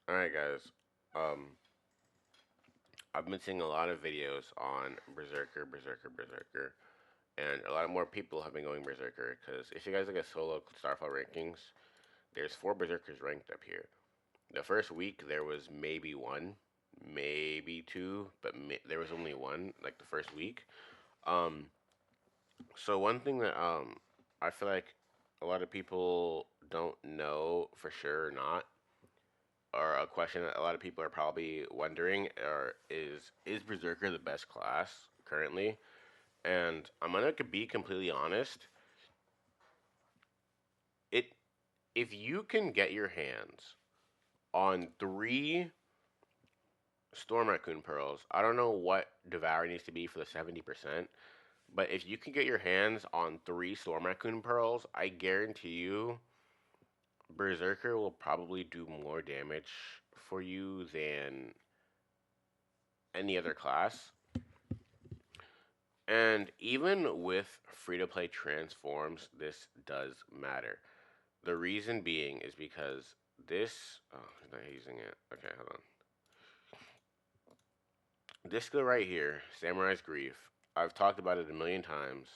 Alright, guys. Um, I've been seeing a lot of videos on Berserker, and a lot more people have been going Berserker. Because if you guys look at solo Starfall rankings, there's four Berserkers ranked up here. The first week there was maybe one, maybe two, but there was only one like the first week. Um, so one thing that I feel like a lot of people don't know for sure or not, or a question that a lot of people are probably wondering, is Berserker the best class currently? And I'm gonna be completely honest. It If you can get your hands on three Storm Raccoon pearls, I don't know what Devour needs to be for the 70%, but if you can get your hands on three Storm Raccoon pearls, I guarantee you Berserker will probably do more damage for you than any other class. And even with free to play transforms, this does matter. The reason being is because this. Oh, he's not using it. Okay, hold on. This skill right here, Samurai's Grief, I've talked about it a million times.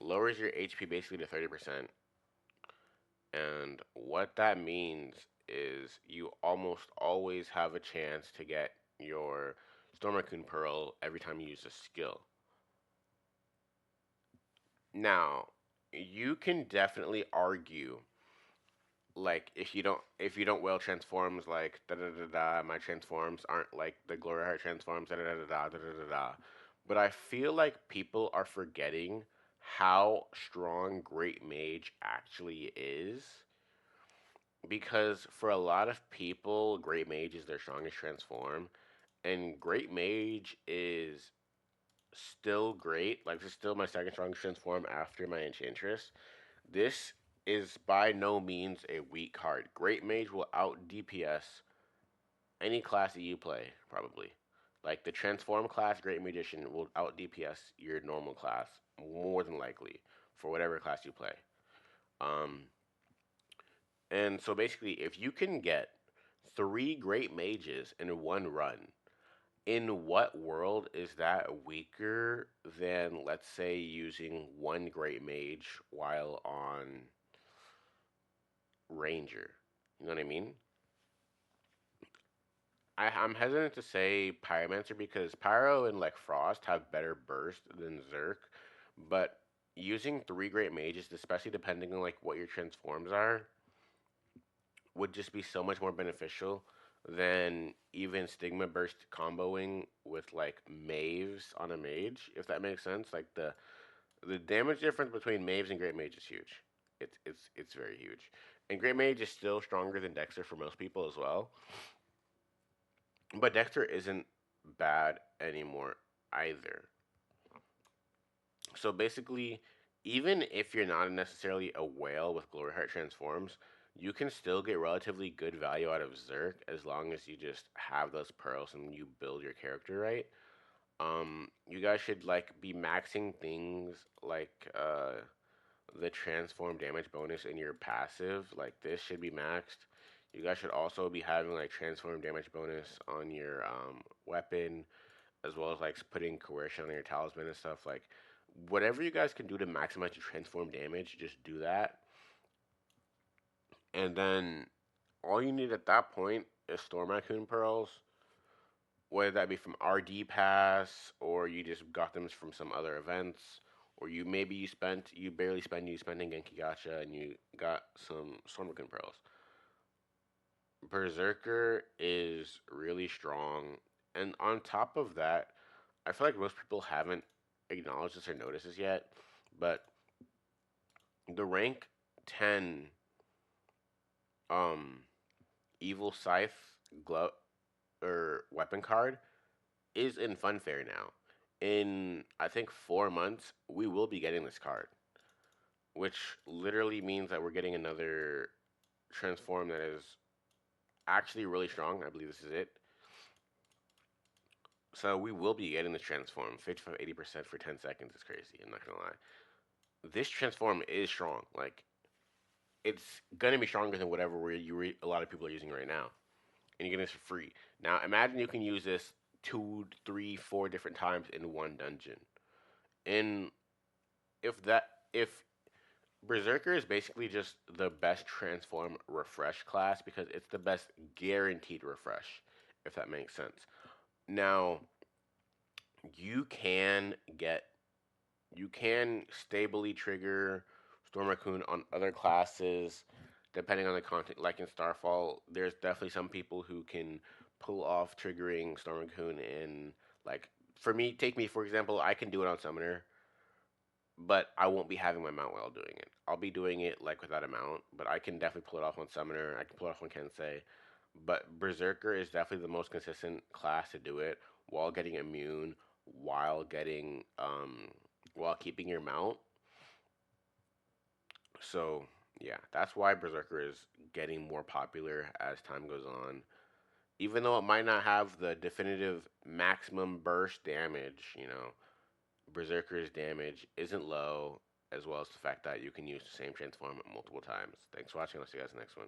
Lowers your HP basically to 30%. And what that means is you almost always have a chance to get your Storm Raccoon Pearl every time you use a skill. Now, you can definitely argue like if you don't well transforms like da da da da, my transforms aren't like the glory heart transforms da da da da da da da da. But I feel like people are forgetting how strong Great Mage actually is, because for a lot of people Great Mage is their strongest transform, and Great Mage is still great. Like, this is still my second strongest transform after my Enchantress. This is by no means a weak card. Great Mage will out DPS any class that you play, probably. Like, the Transform class, Great Magician, will out DPS your normal class, more than likely, for whatever class you play. Um, and so basically, if you can get three Great Mages in one run, in what world is that weaker than, let's say, using one Great Mage while on Ranger? You know what I mean? I'm hesitant to say Pyromancer because Pyro and like Frost have better burst than Zerk, but using three Great Mages, especially depending on like what your transforms are, would just be so much more beneficial than even Stigma Burst comboing with like Maves on a Mage, if that makes sense. Like, the damage difference between Maves and Great Mage is huge. It's very huge. And Great Mage is still stronger than Dexter for most people as well. But Dexter isn't bad anymore either. So basically, even if you're not necessarily a whale with Glory Heart transforms, you can still get relatively good value out of Zerk as long as you just have those pearls and you build your character right. You guys should like be maxing things like the transform damage bonus in your passive. Like, this should be maxed. You guys should also be having like transform damage bonus on your weapon, as well as like putting coercion on your talisman and stuff. Like, whatever you guys can do to maximize your transform damage, just do that. And then all you need at that point is Storm Raccoon Pearls, whether that be from RD Pass or you just got them from some other events, or you barely spend you spending Genki Gacha and you got some Storm Raccoon Pearls. Berserker is really strong, and on top of that, I feel like most people haven't acknowledged this or noticed this yet, but the rank 10 um evil scythe glove or weapon card is in Funfair now. In, I think, 4 months we will be getting this card, which literally means that we're getting another transform that is actually really strong. I believe this is it. So we will be getting this transform 55 80% for 10 seconds. Is crazy, I'm not gonna lie. This transform is strong. Like, it's gonna be stronger than whatever a lot of people are using right now. and you get this for free. Now imagine you can use this two, three, four different times in one dungeon. And if Berserker is basically just the best transform refresh class because it's the best guaranteed refresh, if that makes sense. Now, you can get you can stably trigger Storm Raccoon on other classes depending on the content. Like in Starfall, there's definitely some people who can pull off triggering Storm Raccoon in like for me, take me for example, I can do it on Summoner, but I won't be having my mount while doing it. I'll be doing it like without a mount, but I can definitely pull it off on Summoner. I can pull it off on Kensei. But Berserker is definitely the most consistent class to do it while getting immune, while getting while keeping your mount. So yeah, that's why Berserker is getting more popular as time goes on. Even though it might not have the definitive maximum burst damage, Berserker's damage isn't low, as well as the fact that you can use the same transform multiple times. Thanks for watching. I'll see you guys next one.